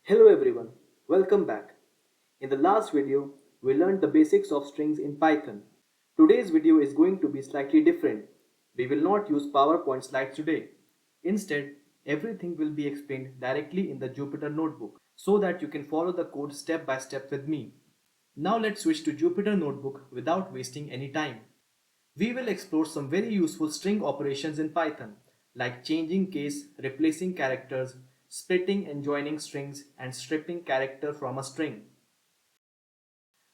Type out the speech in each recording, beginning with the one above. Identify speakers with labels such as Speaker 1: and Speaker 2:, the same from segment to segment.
Speaker 1: Hello everyone, welcome back. In the last video, we learned the basics of strings in Python. Today's video is going to be slightly different. We will not use PowerPoint slides today. Instead, everything will be explained directly in the Jupyter Notebook so that you can follow the code step by step with me. Now let's switch to Jupyter Notebook without wasting any time. We will explore some very useful string operations in Python, like changing case, replacing characters, splitting and joining strings, and stripping character from a string.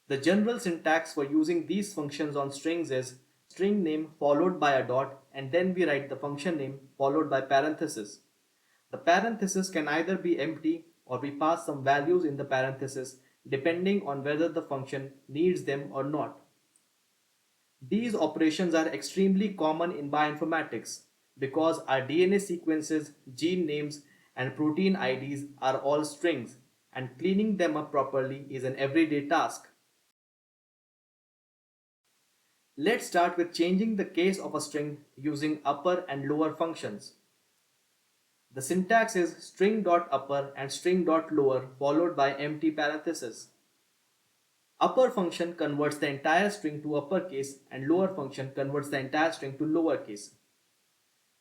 Speaker 1: The general syntax for using these functions on strings is string name followed by a dot, and then we write the function name followed by parenthesis. The parenthesis can either be empty or we pass some values in the parenthesis depending on whether the function needs them or not. These operations are extremely common in bioinformatics because our DNA sequences, gene names, and protein IDs are all strings, and cleaning them up properly is an everyday task. Let's start with changing the case of a string using upper and lower functions. The syntax is string.upper and string.lower followed by empty parenthesis. Upper function converts the entire string to uppercase and lower function converts the entire string to lowercase.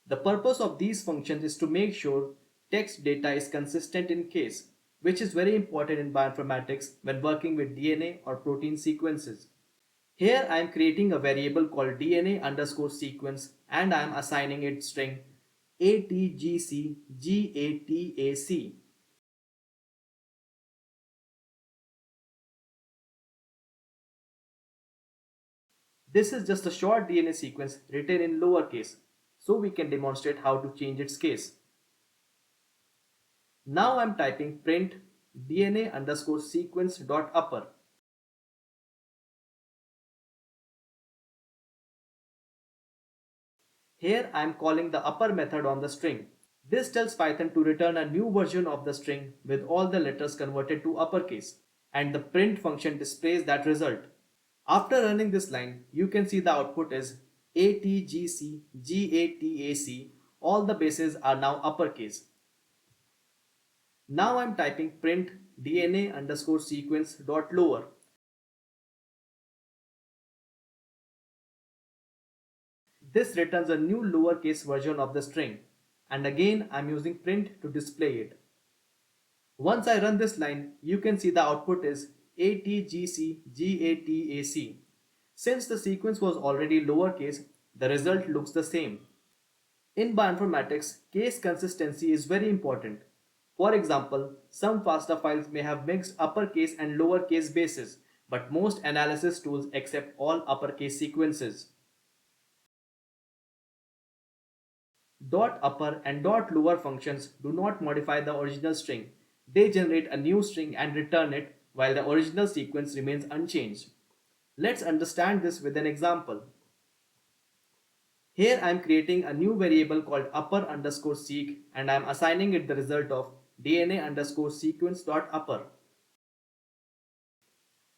Speaker 1: The purpose of these functions is to make sure text data is consistent in case, which is very important in bioinformatics when working with DNA or protein sequences. Here I am creating a variable called DNA underscore sequence and I am assigning it string ATGCGATAC. This is just a short DNA sequence written in lowercase, so we can demonstrate how to change its case. Now I'm typing print DNA underscore sequence dot upper. Here I am calling the upper method on the string. This tells Python to return a new version of the string with all the letters converted to uppercase, and the print function displays that result. After running this line, you can see the output is ATGCGATAC. All the bases are now uppercase. Now I'm typing print DNA underscore sequence dot lower. This returns a new lowercase version of the string, and again I'm using print to display it. Once I run this line, you can see the output is ATGCGATAC. Since the sequence was already lowercase, the result looks the same. In bioinformatics, case consistency is very important. For example, some FASTA files may have mixed uppercase and lowercase bases, but most analysis tools accept all uppercase sequences. Dot upper and dot lower functions do not modify the original string. They generate a new string and return it while the original sequence remains unchanged. Let's understand this with an example. Here I am creating a new variable called upper underscore seq and I am assigning it the result of DNA underscore sequence dot upper.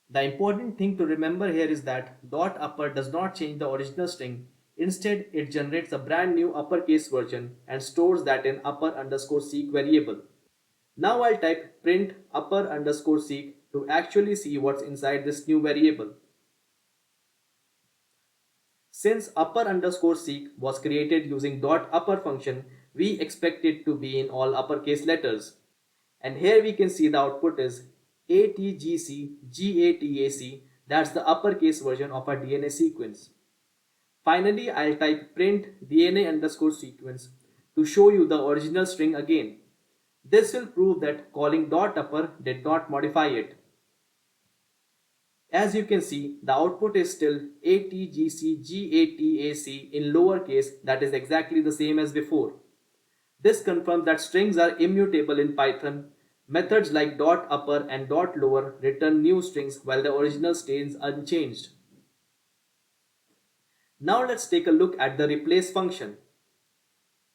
Speaker 1: The important thing to remember here is that dot upper does not change the original string. Instead, it generates a brand new uppercase version and stores that in upper underscore seq variable. Now I'll type print upper underscore seq to actually see what's inside this new variable. Since upper underscore seq was created using dot upper function, we expect it to be in all uppercase letters. And here we can see the output is ATGCGATAC, that's the uppercase version of our DNA sequence. Finally, I'll type print DNA underscore sequence to show you the original string again. This will prove that calling dot upper did not modify it. As you can see, the output is still ATGCGATAC in lowercase, that is exactly the same as before. This confirms that strings are immutable in Python. Methods like dot upper and dot lower return new strings while the original stays unchanged. Now let's take a look at the replace function.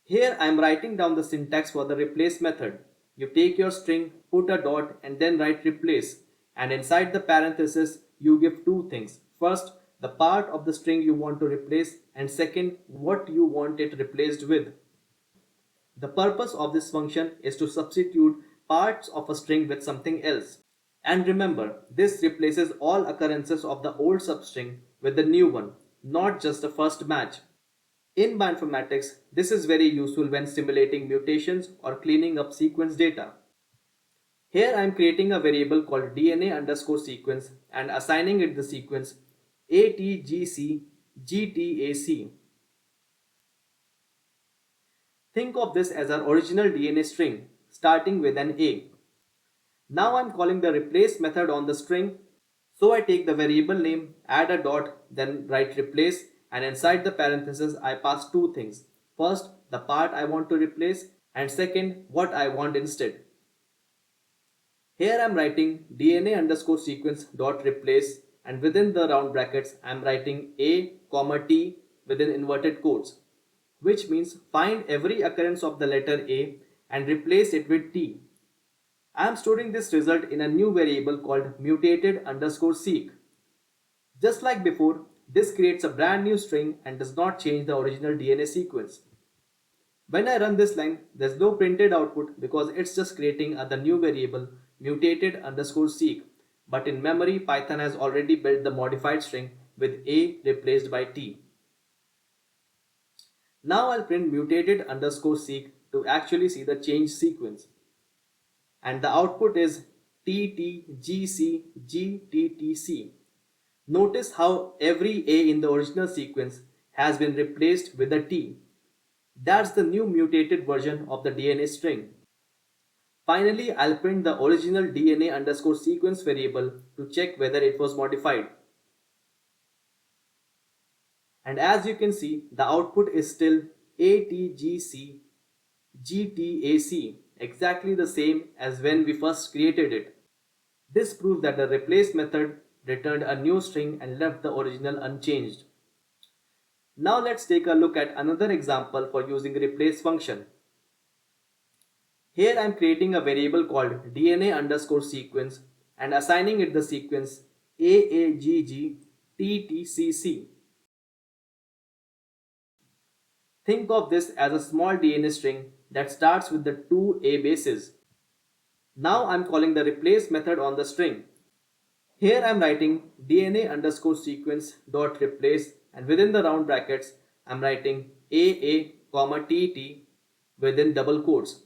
Speaker 1: Here I am writing down the syntax for the replace method. You take your string, put a dot and then write replace, and inside the parenthesis you give two things. First, the part of the string you want to replace, and second, what you want it replaced with. The purpose of this function is to substitute parts of a string with something else. And remember, this replaces all occurrences of the old substring with the new one, not just the first match. In bioinformatics, this is very useful when simulating mutations or cleaning up sequence data. Here I am creating a variable called DNA underscore sequence and assigning it the sequence ATGCGTAC. Think of this as our original DNA string starting with an A. Now I am calling the replace method on the string. So I take the variable name, add a dot, then write replace, and inside the parentheses I pass two things. First, the part I want to replace, and second, what I want instead. Here I am writing DNA underscore sequence dot replace, and within the round brackets I am writing A, comma T within inverted quotes, which means find every occurrence of the letter A and replace it with T. I am storing this result in a new variable called mutated underscore seq. Just like before, this creates a brand new string and does not change the original DNA sequence. When I run this line, there's no printed output because it's just creating the new variable mutated underscore seq. But in memory, Python has already built the modified string with A replaced by T. Now I'll print mutated underscore seq to actually see the change sequence. And the output is TTGCGTTC. Notice how every A in the original sequence has been replaced with a T. That's the new mutated version of the DNA string. Finally, I'll print the original DNA underscore sequence variable to check whether it was modified. And as you can see, the output is still ATGCGTAC, exactly the same as when we first created it. This proves that the replace method returned a new string and left the original unchanged. Now let's take a look at another example for using replace function. Here I am creating a variable called DNA underscore sequence and assigning it the sequence AAGGTTCC. Think of this as a small DNA string that starts with the two A bases. Now I am calling the replace method on the string. Here I am writing DNA underscore sequence dot replace, and within the round brackets I am writing AA comma TT within double quotes.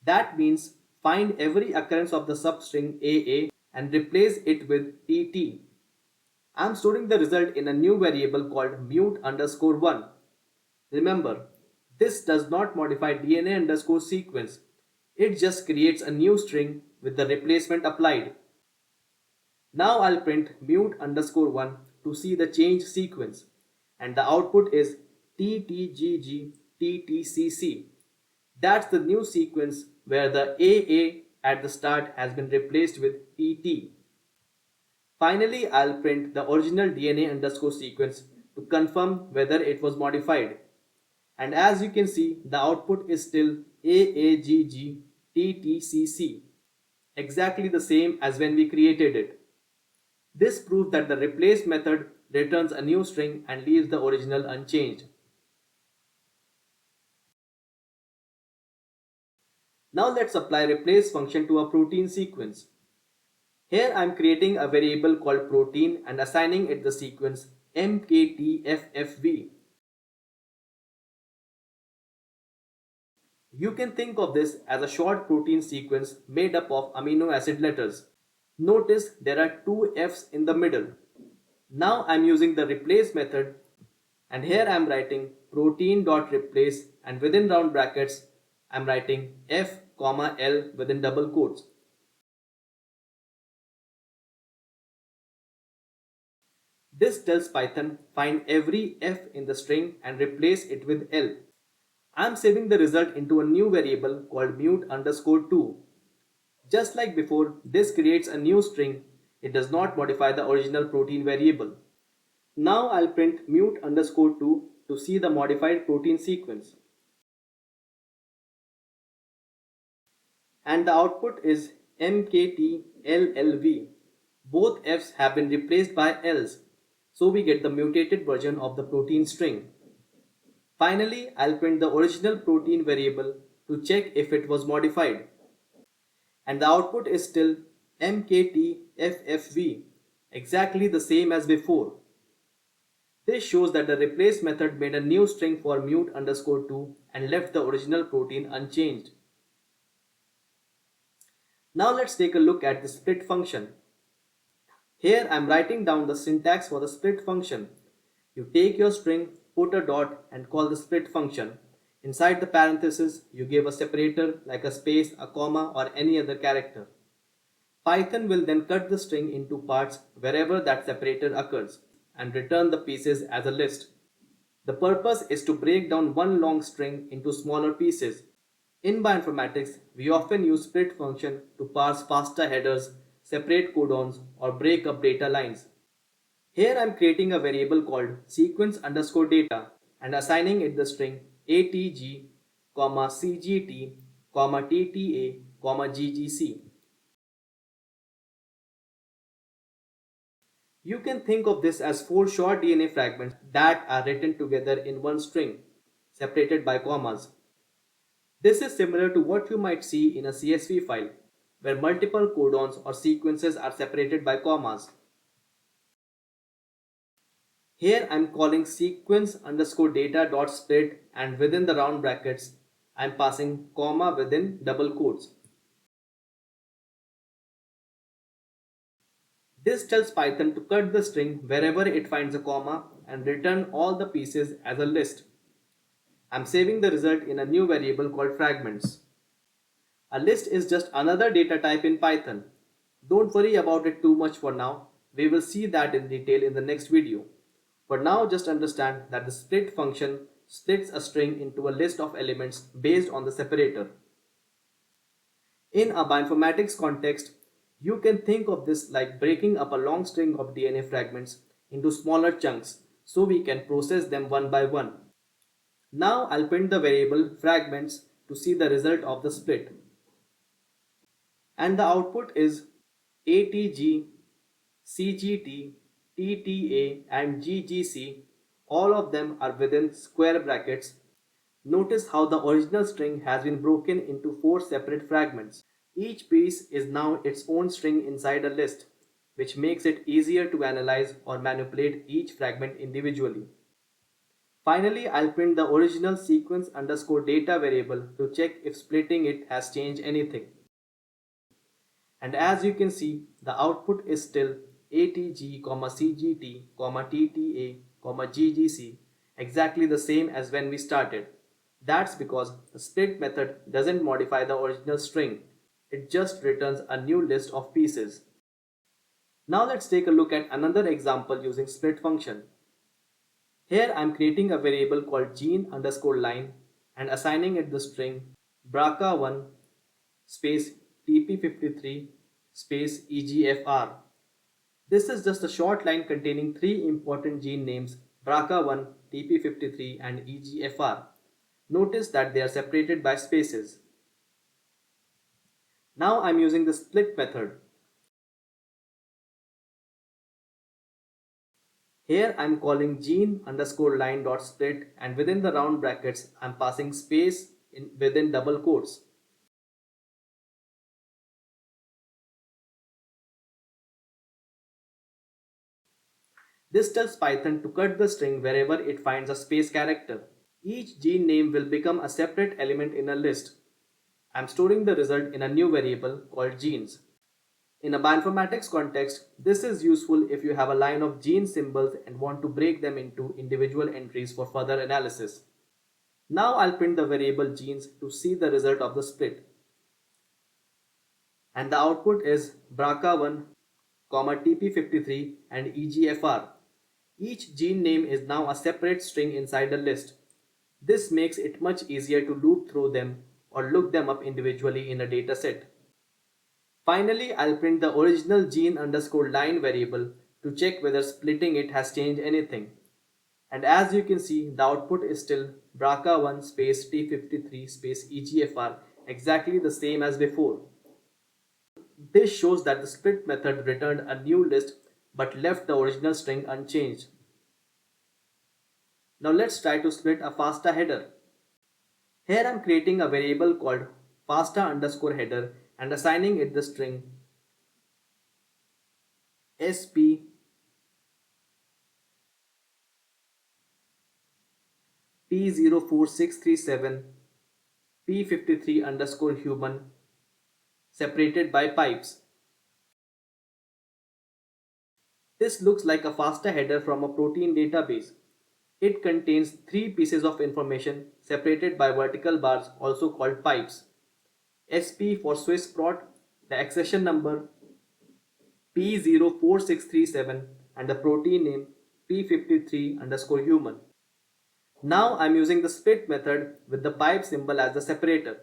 Speaker 1: That means find every occurrence of the substring AA and replace it with TT. I am storing the result in a new variable called mute underscore 1. Remember, this does not modify DNA underscore sequence. It just creates a new string with the replacement applied. Now I'll print mute underscore 1 to see the change sequence, and the output is TTGGTTCC. That's the new sequence where the AA at the start has been replaced with TT. Finally, I'll print the original DNA underscore sequence to confirm whether it was modified. And as you can see, the output is still AAGGTTCC, exactly the same as when we created it. This proves that the replace method returns a new string and leaves the original unchanged. Now let's apply replace function to a protein sequence. Here I am creating a variable called protein and assigning it the sequence MKTFFV. You can think of this as a short protein sequence made up of amino acid letters. Notice there are two F's in the middle. Now I am using the replace method, and here I am writing protein.replace, and within round brackets I am writing F, L within double quotes. This tells Python find every F in the string and replace it with L. I am saving the result into a new variable called mute underscore 2. Just like before, this creates a new string. It does not modify the original protein variable. Now I'll print mute underscore 2 to see the modified protein sequence. And the output is MKTLLV. Both F's have been replaced by L's. so we get the mutated version of the protein string. Finally, I'll print the original protein variable to check if it was modified. And the output is still mktffv, exactly the same as before. This shows that the replace method made a new string for mute_2 and left the original protein unchanged. Now let's take a look at the split function. Here I am writing down the syntax for the split function. You take your string, put a dot and call the split function. Inside the parenthesis, you give a separator like a space, a comma or any other character. Python will then cut the string into parts wherever that separator occurs and return the pieces as a list. The purpose is to break down one long string into smaller pieces. In bioinformatics, we often use split function to parse FASTA headers, separate codons, or break up data lines. Here I am creating a variable called sequence_data and assigning it the string atg, cgt, tta, ggc. You can think of this as 4 short DNA fragments that are written together in one string, separated by commas. This is similar to what you might see in a CSV file, where multiple codons or sequences are separated by commas. Here I am calling sequence_data.split and within the round brackets I am passing comma within double quotes. This tells Python to cut the string wherever it finds a comma and return all the pieces as a list. I am saving the result in a new variable called fragments. A list is just another data type in Python. Don't worry about it too much for now. We will see that in detail in the next video. For now, just understand that the split function splits a string into a list of elements based on the separator. In a bioinformatics context, you can think of this like breaking up a long string of DNA fragments into smaller chunks so we can process them one by one. Now I'll print the variable fragments to see the result of the split. And the output is atg, cgt, tta and ggc. All of them are within square brackets. Notice how the original string has been broken into 4 separate fragments. Each piece is now its own string inside a list, which makes it easier to analyze or manipulate each fragment individually. Finally, I'll print the original sequence_data variable to check if splitting it has changed anything. And as you can see, the output is still atg, cgt, tta, ggc, exactly the same as when we started. That's because the split method doesn't modify the original string, it just returns a new list of pieces. Now let's take a look at another example using split function. Here I am creating a variable called gene_line and assigning it the string BRCA1 space TP53 space EGFR. This is just a short line containing 3 important gene names BRCA1, TP53 and EGFR. Notice that they are separated by spaces. Now I am using the split method. Here I am calling gene_line.split and within the round brackets I am passing space within double quotes. This tells Python to cut the string wherever it finds a space character. Each gene name will become a separate element in a list. I am storing the result in a new variable called genes. In a bioinformatics context, this is useful if you have a line of gene symbols and want to break them into individual entries for further analysis. Now I'll print the variable genes to see the result of the split. And the output is BRCA1, TP53 and EGFR. Each gene name is now a separate string inside a list. This makes it much easier to loop through them or look them up individually in a dataset. Finally, I'll print the original gene_line variable to check whether splitting it has changed anything. And as you can see, the output is still BRCA1 space T53 space EGFR, exactly the same as before. This shows that the split method returned a new list but left the original string unchanged. Now let's try to split a FASTA header. Here I am creating a variable called FASTA underscore header and assigning it the string sp p04637 p53 underscore human separated by pipes. This looks like a FASTA header from a protein database. It contains three pieces of information separated by vertical bars, also called pipes. SP for Swiss prot, the accession number P04637 and the protein name P53 underscore human. Now I'm using the split method with the pipe symbol as the separator.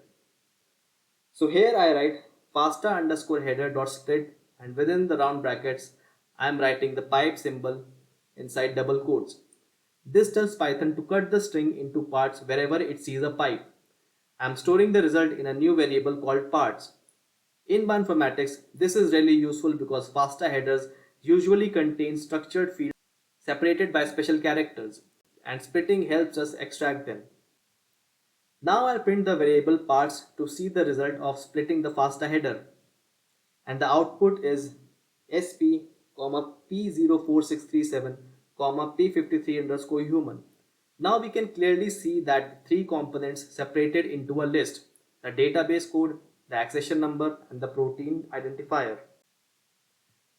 Speaker 1: So here I write FASTA underscore header dot split, and within the round brackets I am writing the pipe symbol inside double quotes. This tells Python to cut the string into parts wherever it sees a pipe. I am storing the result in a new variable called parts. In bioinformatics, this is really useful because FASTA headers usually contain structured fields separated by special characters, and splitting helps us extract them. Now I'll print the variable parts to see the result of splitting the FASTA header, and the output is sp, p04637, p53 underscore human. Now we can clearly see that three components separated into a list: the database code, the accession number, and the protein identifier.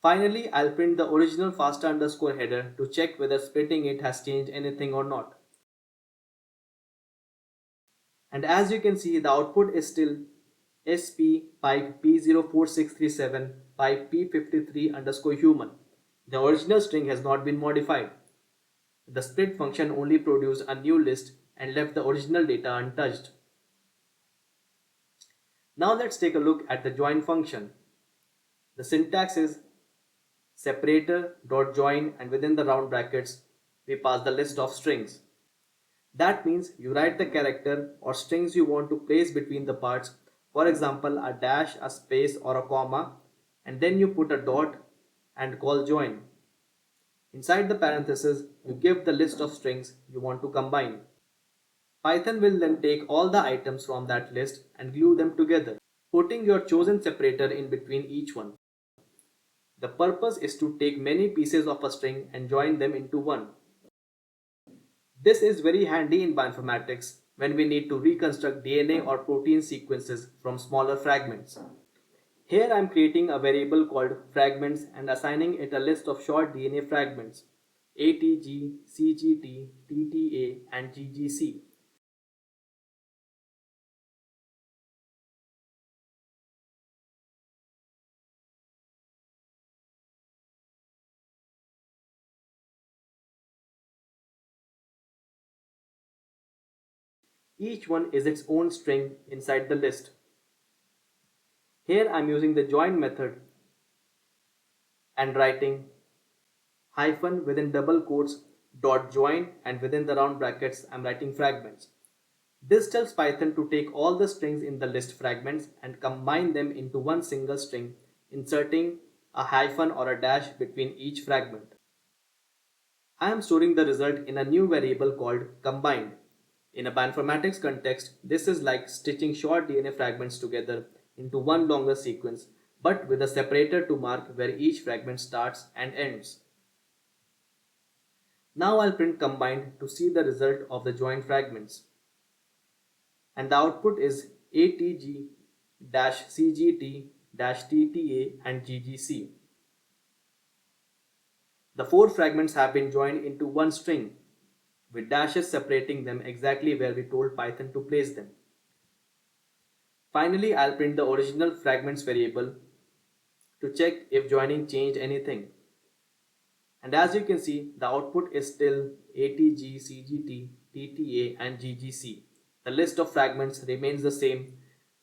Speaker 1: Finally, I'll print the original FASTA underscore header to check whether splitting it has changed anything or not. And as you can see, the output is still sp pipe p04637 pipe p53 underscore human. The original string has not been modified. The split function only produced a new list and left the original data untouched. Now let's take a look at the join function. The syntax is separator.join, and within the round brackets we pass the list of strings. That means you write the character or strings you want to place between the parts, for example a dash, a space or a comma, and then you put a dot and call join. Inside the parentheses you give the list of strings you want to combine. Python will then take all the items from that list and glue them together, putting your chosen separator in between each one. The purpose is to take many pieces of a string and join them into one. This is very handy in bioinformatics when we need to reconstruct DNA or protein sequences from smaller fragments. Here I am creating a variable called fragments and assigning it a list of short DNA fragments ATG, CGT, TTA, and GGC. Each one is its own string inside the list. Here I am using the join method and writing hyphen within double quotes dot join, and within the round brackets I am writing fragments. This tells Python to take all the strings in the list fragments and combine them into one single string, inserting a hyphen or a dash between each fragment. I am storing the result in a new variable called combined. In a bioinformatics context, this is like stitching short DNA fragments together into one longer sequence, but with a separator to mark where each fragment starts and ends. Now I'll print combined to see the result of the joined fragments. And the output is ATG CGT TTA and GGC. The four fragments have been joined into one string, with dashes separating them exactly where we told Python to place them. Finally, I'll print the original fragments variable to check if joining changed anything. And as you can see, the output is still ATG, CGT, TTA, and GGC. The list of fragments remains the same.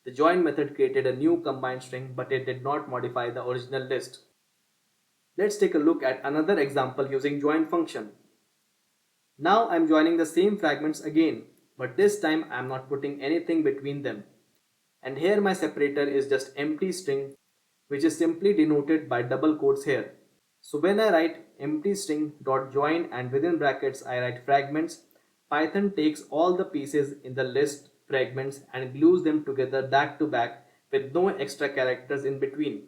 Speaker 1: The join method created a new combined string, but it did not modify the original list. Let's take a look at another example using join function. Now I am joining the same fragments again, but this time I am not putting anything between them. And here my separator is just empty string, which is simply denoted by double quotes here. So when I write empty string dot join and within brackets I write fragments, Python takes all the pieces in the list fragments and glues them together back to back with no extra characters in between.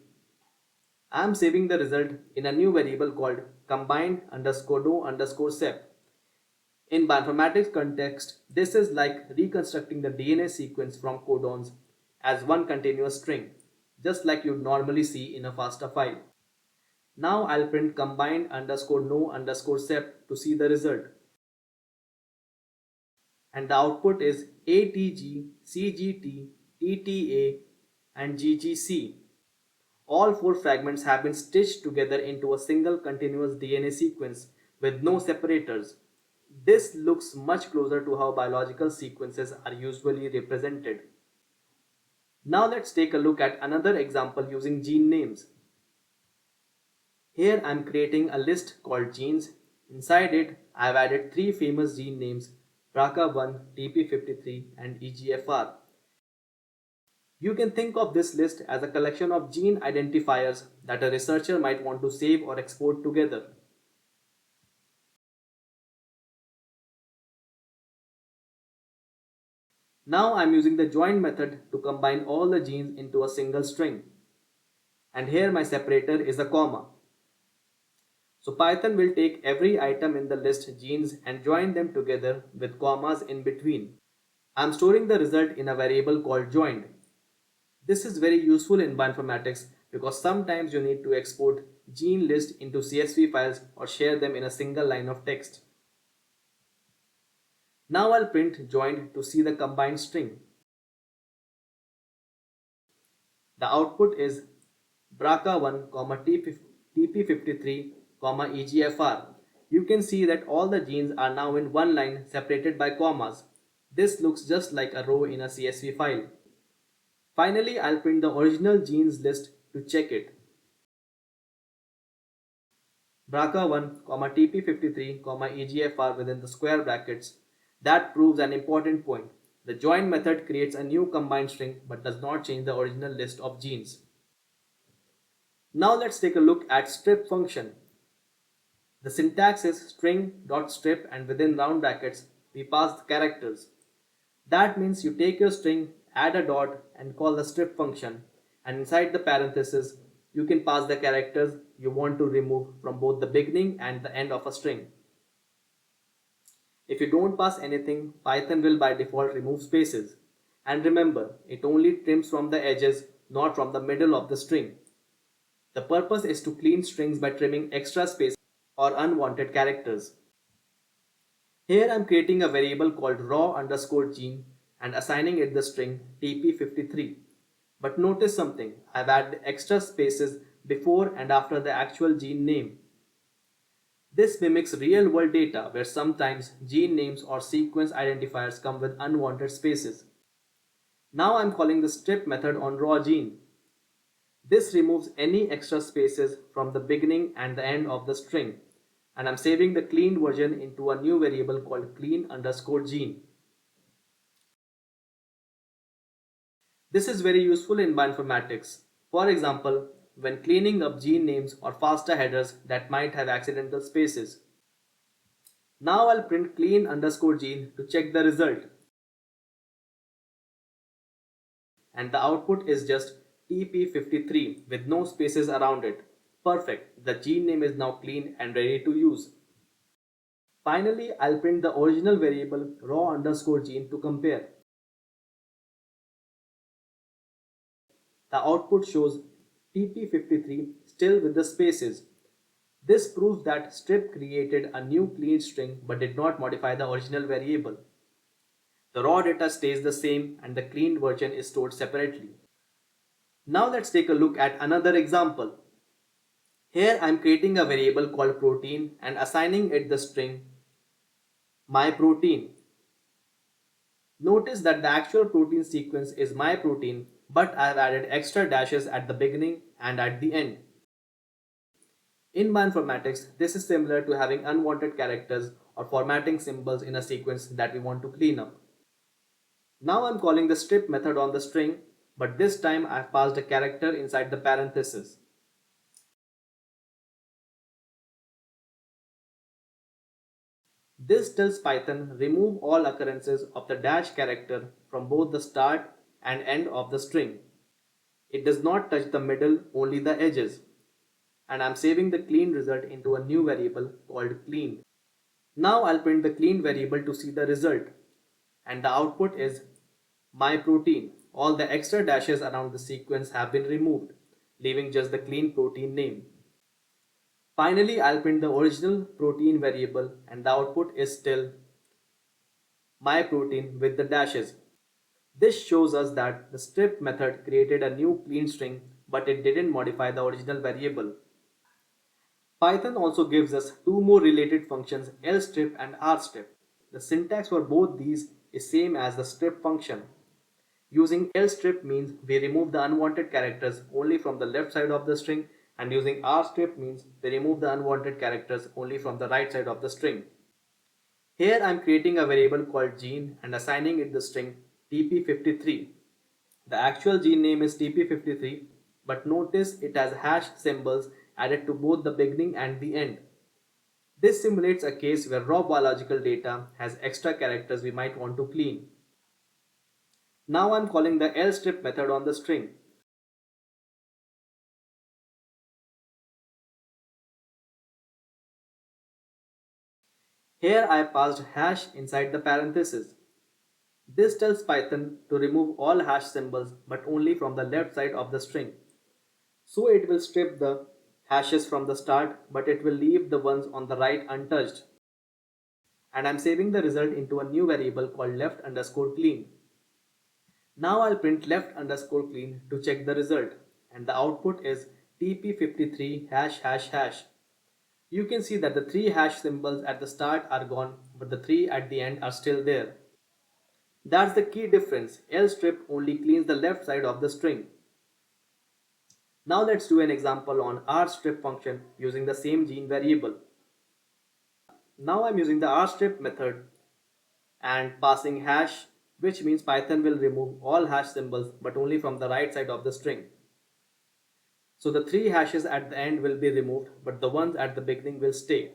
Speaker 1: I am saving the result in a new variable called combined underscore no underscore sep. In bioinformatics context, this is like reconstructing the DNA sequence from codons as one continuous string, just like you'd normally see in a FASTA file. Now I'll print combined underscore no underscore sep to see the result. And the output is ATG, CGT, TTA, and GGC. All four fragments have been stitched together into a single continuous DNA sequence with no separators. This looks much closer to how biological sequences are usually represented. Now let's take a look at another example using gene names. Here I am creating a list called genes. Inside it, I have added three famous gene names BRCA1, TP53, and EGFR. You can think of this list as a collection of gene identifiers that a researcher might want to save or export together. Now I am using the join method to combine all the genes into a single string. And here my separator is a comma. So Python will take every item in the list genes and join them together with commas in between. I am storing the result in a variable called joined. This is very useful in bioinformatics because sometimes you need to export gene list into CSV files or share them in a single line of text. Now I'll print joined to see the combined string. The output is BRCA1, TP53, EGFR. You can see that all the genes are now in one line separated by commas. This looks just like a row in a CSV file. Finally, I'll print the original genes list to check it. BRCA1, TP53, EGFR within the square brackets. That proves an important point. The join method creates a new combined string but does not change the original list of genes. Now let's take a look at strip function. The syntax is string.strip and within round brackets we pass the characters. That means you take your string, add a dot and call the strip function, and inside the parenthesis you can pass the characters you want to remove from both the beginning and the end of a string. If you don't pass anything, Python will by default remove spaces. And remember, it only trims from the edges, not from the middle of the string. The purpose is to clean strings by trimming extra space or unwanted characters. Here I am creating a variable called raw underscore gene and assigning it the string TP53. But notice something, I have added extra spaces before and after the actual gene name. This mimics real world data where sometimes gene names or sequence identifiers come with unwanted spaces. Now I am calling the strip method on raw gene. This removes any extra spaces from the beginning and the end of the string, and I'm saving the cleaned version into a new variable called clean underscore gene. This is very useful in bioinformatics. For example, when cleaning up gene names or FASTA headers that might have accidental spaces. Now I'll print clean underscore gene to check the result. And the output is just TP53 with no spaces around it. Perfect, the gene name is now clean and ready to use. Finally, I'll print the original variable raw underscore gene to compare. The output shows TP53 still with the spaces. This proves that strip created a new clean string but did not modify the original variable. The raw data stays the same and the cleaned version is stored separately. Now let's take a look at another example. Here I am creating a variable called protein and assigning it the string myprotein. Notice that the actual protein sequence is myprotein, but I have added extra dashes at the beginning and at the end. In bioinformatics, this is similar to having unwanted characters or formatting symbols in a sequence that we want to clean up. Now I'm calling the strip method on the string, but this time I've passed a character inside the parenthesis. This tells Python remove all occurrences of the dash character from both the start and end of the string. It does not touch the middle, only the edges. And I'm saving the clean result into a new variable called clean. Now I'll print the clean variable to see the result. And the output is my protein. All the extra dashes around the sequence have been removed, leaving just the clean protein name. Finally, I'll print the original protein variable and the output is still my protein with the dashes. This shows us that the strip method created a new clean string, but it didn't modify the original variable. Python also gives us two more related functions, lstrip and rstrip. The syntax for both these is same as the strip function. Using lstrip means we remove the unwanted characters only from the left side of the string, and using rstrip means we remove the unwanted characters only from the right side of the string. Here I am creating a variable called gene and assigning it the string tp53. The actual gene name is tp53, but notice it has hash symbols added to both the beginning and the end. This simulates a case where raw biological data has extra characters we might want to clean. Now I'm calling the lstrip method on the string. Here I passed hash inside the parenthesis. This tells Python to remove all hash symbols but only from the left side of the string. So it will strip the hashes from the start, but it will leave the ones on the right untouched. And I'm saving the result into a new variable called left underscore clean. Now I'll print left underscore clean to check the result, and the output is tp53 hash hash hash. You can see that the three hash symbols at the start are gone, but the three at the end are still there. That's the key difference. lstrip only cleans the left side of the string. Now let's do an example on rstrip function using the same gene variable. Now I'm using the rstrip method and passing hash, which means Python will remove all hash symbols but only from the right side of the string. So the three hashes at the end will be removed, but the ones at the beginning will stay.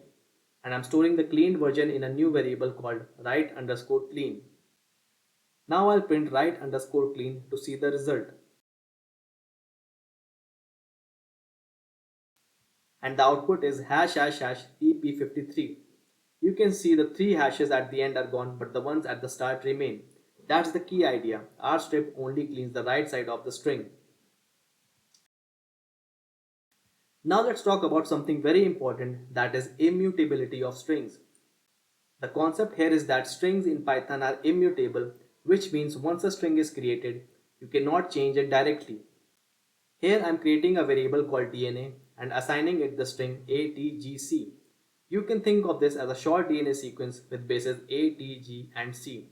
Speaker 1: And I'm storing the cleaned version in a new variable called write underscore clean. Now I'll print write underscore clean to see the result. And the output is hash hash hash tp53. You can see the three hashes at the end are gone, but the ones at the start remain. That's the key idea. rstrip only cleans the right side of the string. Now let's talk about something very important, that is immutability of strings. The concept here is that strings in Python are immutable, which means once a string is created, you cannot change it directly. Here I am creating a variable called DNA and assigning it the string ATGC. You can think of this as a short DNA sequence with bases A, T, G and C.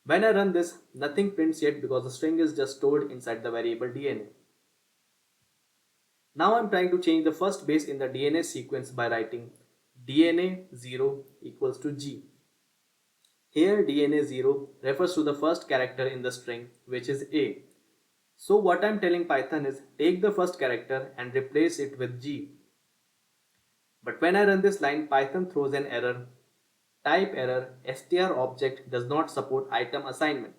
Speaker 1: When I run this, nothing prints yet because the string is just stored inside the variable DNA. Now I am trying to change the first base in the DNA sequence by writing DNA 0 equals to G. Here DNA 0 refers to the first character in the string, which is A. So what I am telling Python is take the first character and replace it with G. But when I run this line, Python throws an error. Type error, str object does not support item assignment.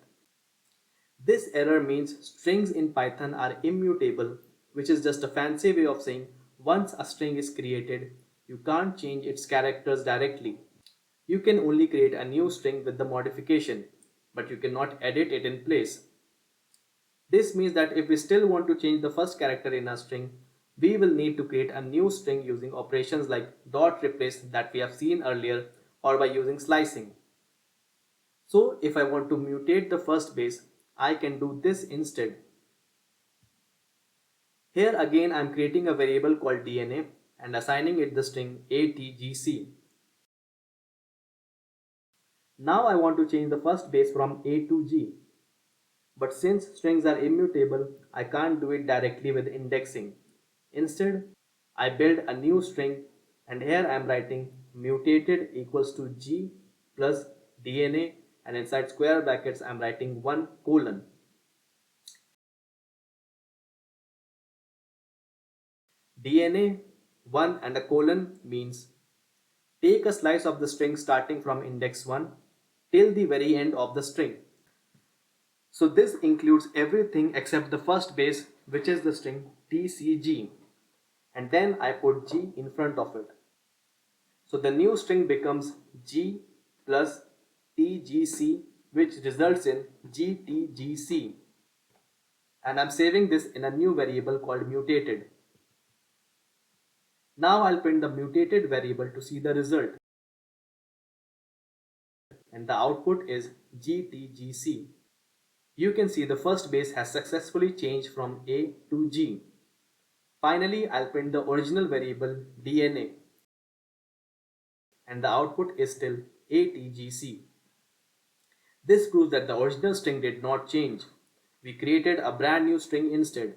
Speaker 1: This error means strings in Python are immutable, which is just a fancy way of saying once a string is created, you can't change its characters directly. You can only create a new string with the modification, but you cannot edit it in place. This means that if we still want to change the first character in a string, we will need to create a new string using operations like dot replace that we have seen earlier, or by using slicing. So if I want to mutate the first base, I can do this instead. Here again I am creating a variable called DNA and assigning it the string ATGC. Now I want to change the first base from A to G. But since strings are immutable, I can't do it directly with indexing. Instead, I build a new string, and here I am writing mutated equals to G plus DNA, and inside square brackets I am writing 1 colon. DNA 1 and a colon means Take a slice of the string starting from index 1 till the very end of the string. So this includes everything except the first base, which is the string tcg, and then I put g in front of it. So the new string becomes g plus tgc, which results in gtgc, and I'm saving this in a new variable called mutated. Now I'll print the mutated variable to see the result, and the output is gtgc. You can see the first base has successfully changed from A to G. Finally, I'll print the original variable DNA, and the output is still ATGC. This proves that the original string did not change. We created a brand new string instead.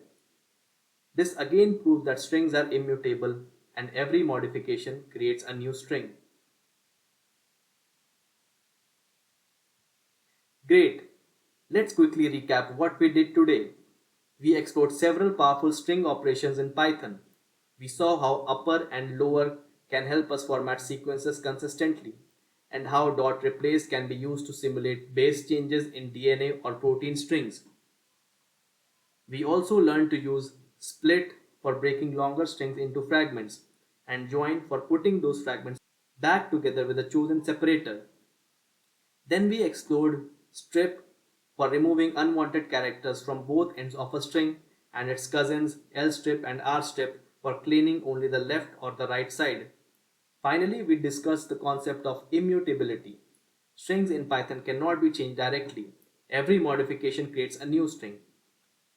Speaker 1: This again proves that strings are immutable and every modification creates a new string. Great! Let's quickly recap what we did today. We explored several powerful string operations in Python. We saw how upper and lower can help us format sequences consistently, and how dot replace can be used to simulate base changes in DNA or protein strings. We also learned to use split for breaking longer strings into fragments, and join for putting those fragments back together with a chosen separator. Then we explored strip for removing unwanted characters from both ends of a string, and its cousins lstrip and rstrip for cleaning only the left or the right side. Finally, we discussed the concept of immutability. Strings in Python cannot be changed directly. Every modification creates a new string.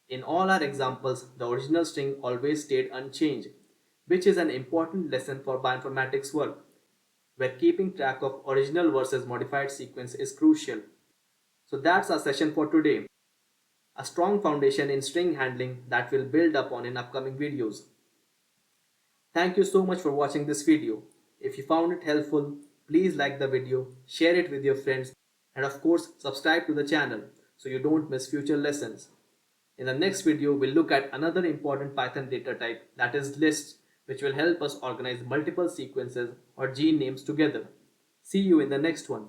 Speaker 1: In all our examples, the original string always stayed unchanged, which is an important lesson for bioinformatics work, where keeping track of original versus modified sequence is crucial. So that's our session for today. A strong foundation in string handling that we'll build upon in upcoming videos. Thank you so much for watching this video. If you found it helpful, please like the video, share it with your friends, and of course subscribe to the channel so you don't miss future lessons. In the next video, we'll look at another important Python data type, that is lists, which will help us organize multiple sequences or gene names together. See you in the next one.